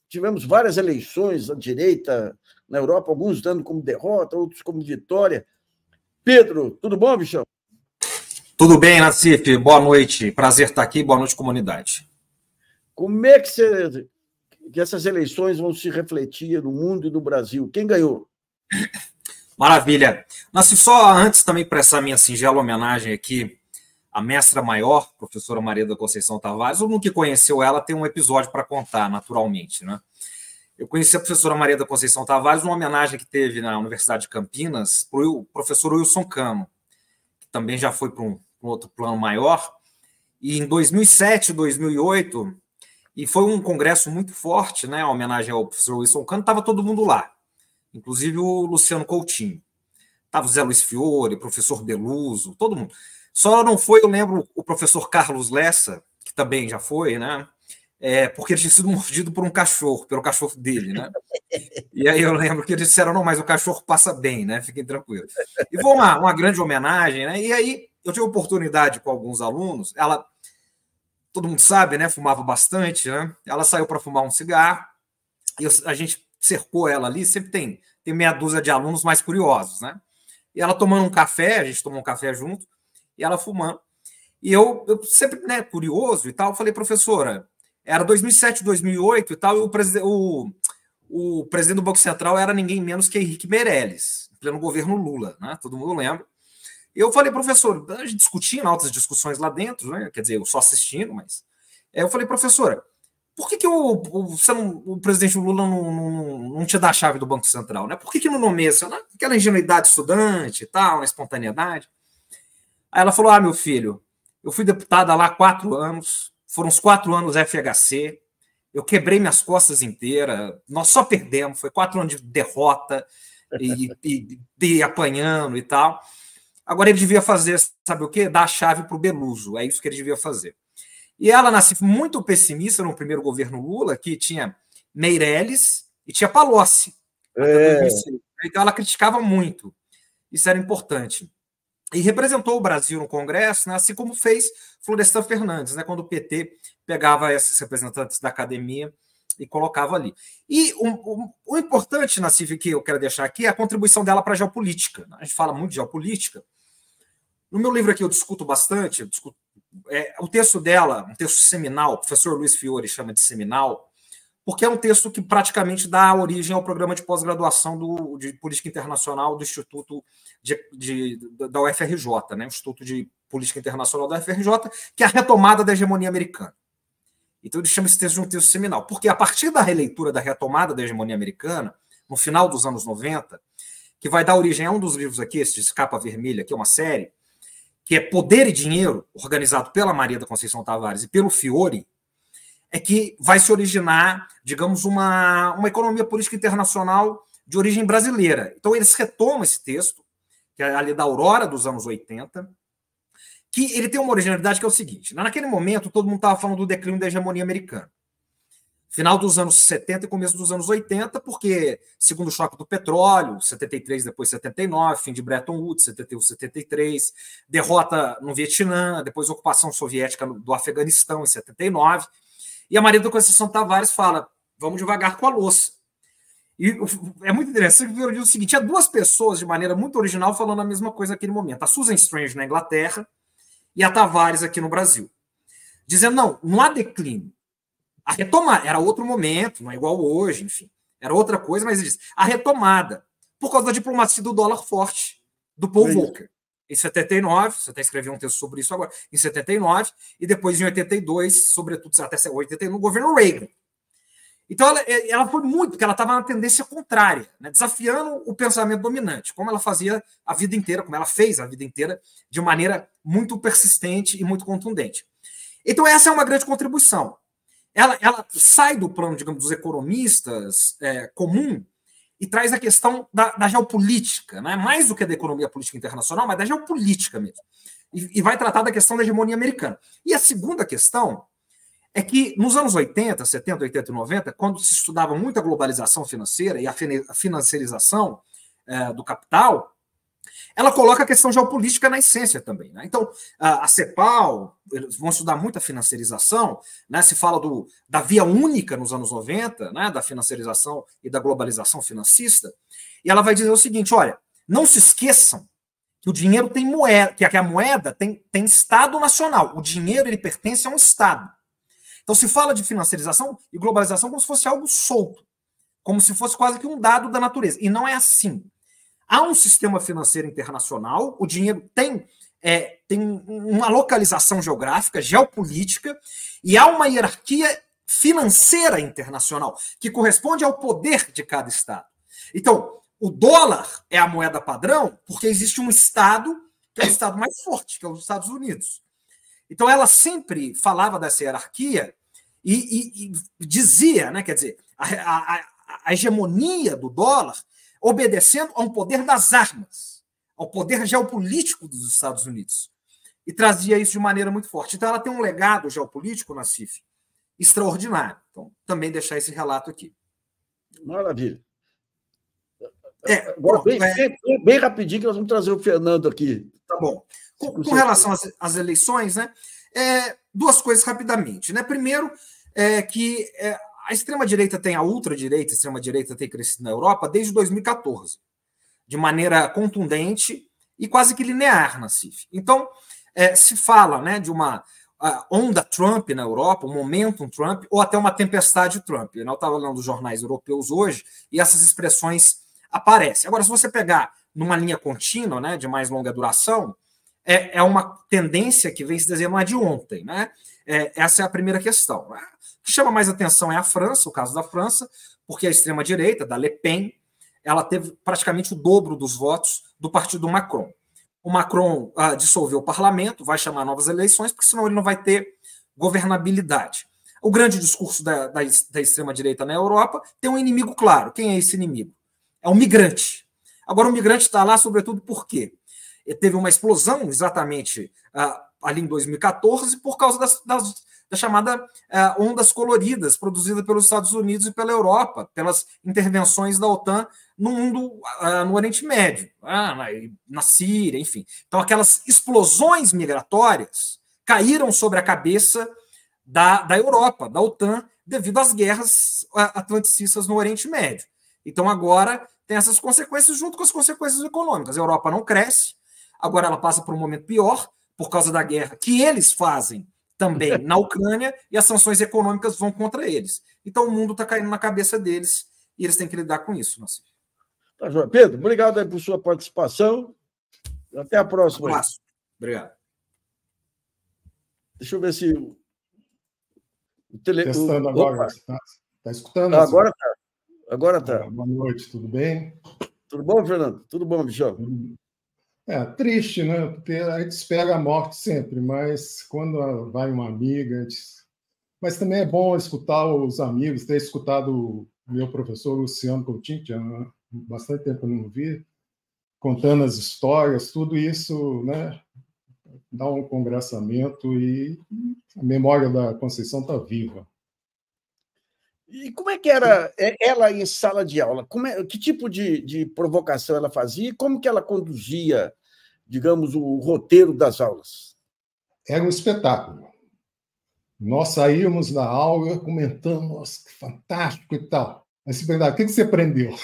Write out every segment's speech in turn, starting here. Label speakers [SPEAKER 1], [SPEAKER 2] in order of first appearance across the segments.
[SPEAKER 1] tivemos várias eleições à direita na Europa, alguns dando como derrota, outros como vitória. Pedro, tudo bom, bichão?
[SPEAKER 2] Tudo bem, Nassif. Boa noite. Prazer estar aqui. Boa noite, comunidade.
[SPEAKER 1] Como é que essas eleições vão se refletir no mundo e no Brasil? Quem ganhou?
[SPEAKER 2] Maravilha. Nassif, só antes também prestar minha singela homenagem aqui à mestra maior, professora Maria da Conceição Tavares. Todo mundo que conheceu ela tem um episódio para contar, naturalmente, né? Eu conheci a professora Maria da Conceição Tavares numa homenagem que teve na Universidade de Campinas para o professor Wilson Cano, que também já foi para um outro plano maior. E em 2007, 2008, e foi um congresso muito forte, né? A homenagem ao professor Wilson Cano, estava todo mundo lá, inclusive o Luciano Coutinho. Estava o Zé Luiz Fiore, o professor Beluso, todo mundo. Só não foi, eu lembro, o professor Carlos Lessa, que também já foi, né? Porque ele tinha sido mordido por um cachorro, pelo cachorro dele, né? E aí eu lembro que eles disseram, não, mas o cachorro passa bem, né? Fiquem tranquilos. E foi uma grande homenagem, né? E aí eu tive oportunidade com alguns alunos, ela, todo mundo sabe, né? Fumava bastante, né? Ela saiu para fumar um cigarro, e a gente cercou ela ali, sempre tem meia dúzia de alunos mais curiosos, né? E ela tomando um café, a gente tomou um café junto, e ela fumando. E eu sempre, né, curioso e tal, falei, professora, era 2007, 2008 e tal, e o presidente do Banco Central era ninguém menos que Henrique Meirelles, em pleno governo Lula, né? Todo mundo lembra. E eu falei, professor, a gente discutindo altas discussões lá dentro, né? Quer dizer, eu só assistindo, mas... eu falei, professora, por que o presidente Lula não te dá a chave do Banco Central, né? Por que não nomeia, né? Aquela ingenuidade estudante e tal, a espontaneidade. Aí ela falou, meu filho, eu fui deputada lá há 4 anos, foram os 4 anos FHC, eu quebrei minhas costas inteiras, nós só perdemos, foi 4 anos de derrota e apanhando e tal. Agora ele devia fazer, sabe o quê? Dar a chave para o Beluso, é isso que ele devia fazer. E ela nasceu muito pessimista no primeiro governo Lula, que tinha Meirelles e tinha Palocci. Então ela criticava muito, isso era importante. E representou o Brasil no Congresso, né, assim como fez Florestan Fernandes, né, quando o PT pegava esses representantes da academia e colocava ali. E o importante, Nassif, que eu quero deixar aqui é a contribuição dela para a geopolítica. A gente fala muito de geopolítica. No meu livro aqui eu discuto bastante, o texto dela, um texto seminal, o professor Luiz Fiore chama de seminal, porque é um texto que praticamente dá origem ao programa de pós-graduação de Política Internacional do Instituto da UFRJ, né? O Instituto de Política Internacional da UFRJ, que é a retomada da hegemonia americana. Então ele chama esse texto de um texto seminal, porque a partir da releitura da retomada da hegemonia americana, no final dos anos 90, que vai dar origem a um dos livros aqui, esse de capa vermelha, que é uma série, que é Poder e Dinheiro, organizado pela Maria da Conceição Tavares e pelo Fiore, é que vai se originar, digamos, uma economia política internacional de origem brasileira. Então, eles retomam esse texto, que é ali da aurora dos anos 80, que ele tem uma originalidade que é o seguinte, naquele momento, todo mundo estava falando do declínio da hegemonia americana. Final dos anos 70 e começo dos anos 80, porque, segundo o choque do petróleo, 73, depois 79, fim de Bretton Woods, 71, 73, derrota no Vietnã, depois ocupação soviética do Afeganistão, em 79, e a Maria da Conceição Tavares fala, vamos devagar com a louça. E é muito interessante que eu digo o seguinte, tinha 2 pessoas, de maneira muito original, falando a mesma coisa naquele momento. A Susan Strange, na Inglaterra, e a Tavares aqui no Brasil. Dizendo, não há declínio. A retomada era outro momento, não é igual hoje, enfim. Era outra coisa, mas ele diz, a retomada, por causa da diplomacia do dólar forte, do Paul Volcker. Em 79, você até escreveu um texto sobre isso agora, em 79, e depois em 82, sobretudo até 81, no governo Reagan. Então ela foi muito, porque ela estava na tendência contrária, né, desafiando o pensamento dominante, como ela fazia a vida inteira, como ela fez a vida inteira, de maneira muito persistente e muito contundente. Então essa é uma grande contribuição. Ela sai do plano, digamos, dos economistas comum e traz a questão da geopolítica, né? Mais do que da economia política internacional, mas da geopolítica mesmo. E vai tratar da questão da hegemonia americana. E a segunda questão é que nos anos 80, 70, 80 e 90, quando se estudava muito a globalização financeira e a financiarização do capital, ela coloca a questão geopolítica na essência também. Né? Então, a CEPAL, eles vão estudar muito a financiarização, né? Se fala da via única nos anos 90, né? Da financiarização e da globalização financista, e ela vai dizer o seguinte, olha, não se esqueçam que o dinheiro tem moeda, que a moeda tem Estado nacional, o dinheiro ele pertence a um Estado. Então se fala de financiarização e globalização como se fosse algo solto, como se fosse quase que um dado da natureza, e não é assim. Há um sistema financeiro internacional, o dinheiro tem uma localização geográfica, geopolítica, e há uma hierarquia financeira internacional, que corresponde ao poder de cada Estado. Então, o dólar é a moeda padrão, porque existe um Estado, que é o Estado mais forte, que é os Estados Unidos. Então, ela sempre falava dessa hierarquia e dizia, né, quer dizer, a hegemonia do dólar obedecendo a um poder das armas, ao poder geopolítico dos Estados Unidos. E trazia isso de maneira muito forte. Então, ela tem um legado geopolítico, Nassif, extraordinário. Então, também deixar esse relato aqui.
[SPEAKER 1] Maravilha. Agora, bem rapidinho, que nós vamos trazer o Fernando aqui.
[SPEAKER 2] Tá bom. Com relação às eleições, né, duas coisas rapidamente. Né? Primeiro, que a extrema-direita a ultradireita, a extrema-direita tem crescido na Europa desde 2014, de maneira contundente e quase que linear, Nassif. Então, se fala, né, de uma onda Trump na Europa, um momentum Trump, ou até uma tempestade Trump. Eu estava lendo os jornais europeus hoje e essas expressões aparecem. Agora, se você pegar numa linha contínua, né, de mais longa duração, é uma tendência que vem se desenhando, não é de ontem. Né? Essa é a primeira questão. Né? O que chama mais atenção é a França, o caso da França, porque a extrema-direita, da Le Pen, ela teve praticamente o dobro dos votos do partido Macron. O Macron dissolveu o parlamento, vai chamar novas eleições, porque senão ele não vai ter governabilidade. O grande discurso da extrema-direita na Europa tem um inimigo claro. Quem é esse inimigo? É um migrante. Agora, o migrante está lá, sobretudo, por quê? Teve uma explosão, exatamente, ali em 2014, por causa da chamada ondas coloridas, produzida pelos Estados Unidos e pela Europa, pelas intervenções da OTAN no mundo, no Oriente Médio, na Síria, enfim. Então, aquelas explosões migratórias caíram sobre a cabeça da Europa, da OTAN, devido às guerras atlanticistas no Oriente Médio. Então, agora tem essas consequências junto com as consequências econômicas. A Europa não cresce, agora ela passa por um momento pior, por causa da guerra que eles fazem também na Ucrânia, e as sanções econômicas vão contra eles. Então, o mundo está caindo na cabeça deles e eles têm que lidar com isso. Marcelo.
[SPEAKER 1] Tá, João. Pedro, obrigado aí por sua participação. Até a próxima.
[SPEAKER 2] Um abraço. Obrigado.
[SPEAKER 1] Deixa eu ver se...
[SPEAKER 3] Testando agora. Está escutando?
[SPEAKER 1] Agora está. Agora tá.
[SPEAKER 3] Boa noite, tudo bem?
[SPEAKER 1] Tudo bom, Fernando? Tudo bom, Michel?
[SPEAKER 3] Triste, né? Porque a gente espera a morte sempre, mas quando vai uma amiga... Mas também é bom escutar os amigos, ter escutado o meu professor Luciano Coutinho, que há bastante tempo eu não vi, contando as histórias, tudo isso, né? Dá um congressamento e a memória da Conceição está viva.
[SPEAKER 1] E como é que era ela em sala de aula? Que tipo de provocação ela fazia e como que ela conduzia, digamos, o roteiro das aulas?
[SPEAKER 3] Era um espetáculo. Nós saímos da aula comentando, nossa, que fantástico e tal. Aí se perguntava, o que você aprendeu?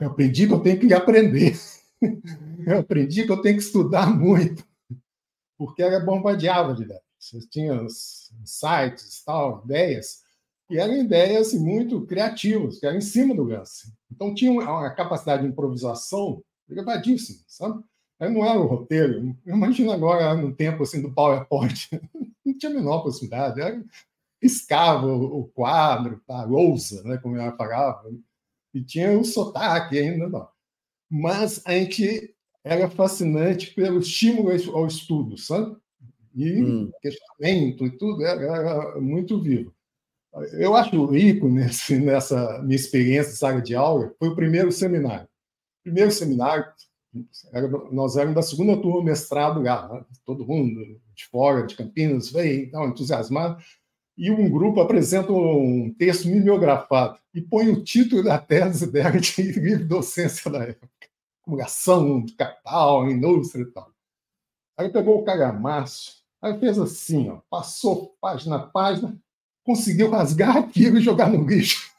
[SPEAKER 3] Eu aprendi que eu tenho que aprender. Eu aprendi que eu tenho que estudar muito. Porque ela bombardeava de ideias. Você tinha os sites, tal, ideias, e eram ideias muito criativas, que eram em cima do lance. Então, tinha uma capacidade de improvisação elevadíssima, sabe? Aí não era o roteiro. Imagina agora, no tempo assim, do PowerPoint, não tinha a menor possibilidade. Era, riscava o quadro, a lousa, né, como ela falava, e tinha o sotaque ainda, não. Mas a gente era fascinante pelo estímulo ao estudo, sabe? E questionamento e tudo era muito vivo. Eu acho rico nessa minha experiência de sala de aula, foi o primeiro seminário. Primeiro seminário, nós éramos da segunda turma mestrado lá, né? Todo mundo de fora, de Campinas, veio então, entusiasmado, e um grupo apresenta um texto mimeografado e põe o título da tese dela de livre docência da época. acumulação de capital, indústria e tal. Aí pegou o calhamaço, aí fez assim, ó, passou página a página, conseguiu rasgar aquilo e jogar no lixo.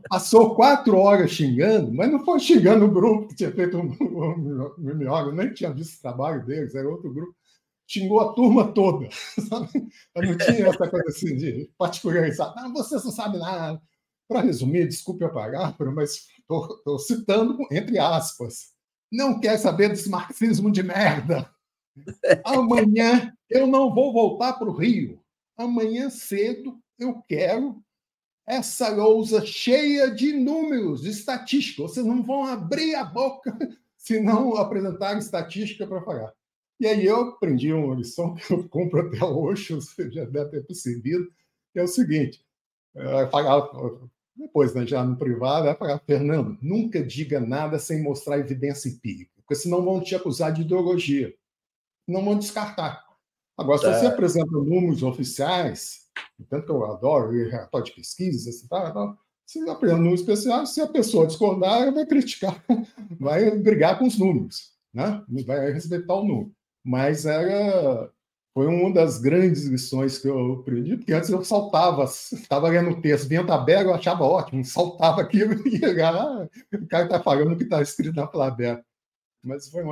[SPEAKER 3] Passou 4 horas xingando, mas não foi xingando o grupo que tinha feito o mimeógrafo, nem tinha visto o trabalho deles, era outro grupo. Xingou a turma toda. Sabe? Eu não tinha essa coisa assim de particularizar. Ah, vocês não sabem nada. Para resumir, desculpe a palavra, mas estou citando entre aspas. Não quer saber desse marxismo de merda. Amanhã eu não vou voltar para o Rio. Amanhã cedo eu quero essa lousa cheia de números, de estatística. Vocês não vão abrir a boca se não apresentar estatística para falar. E aí eu aprendi uma lição que eu compro até hoje, você já deve ter percebido, que é o seguinte, depois, né, já no privado, vai falar, Fernando, nunca diga nada sem mostrar evidência empírica, porque senão vão te acusar de ideologia, não vão descartar. Agora, se você apresenta números oficiais, tanto que eu adoro relatório de pesquisa, se apresenta números especiais, se a pessoa discordar, ela vai criticar, vai brigar com os números, né? Vai respeitar o número. Mas foi uma das grandes lições que eu aprendi, porque antes eu saltava, estava lendo o texto, vinha a tabela, eu achava ótimo, saltava aquilo e ia lá, o cara está falando o que está escrito na tabela. Mas foi uma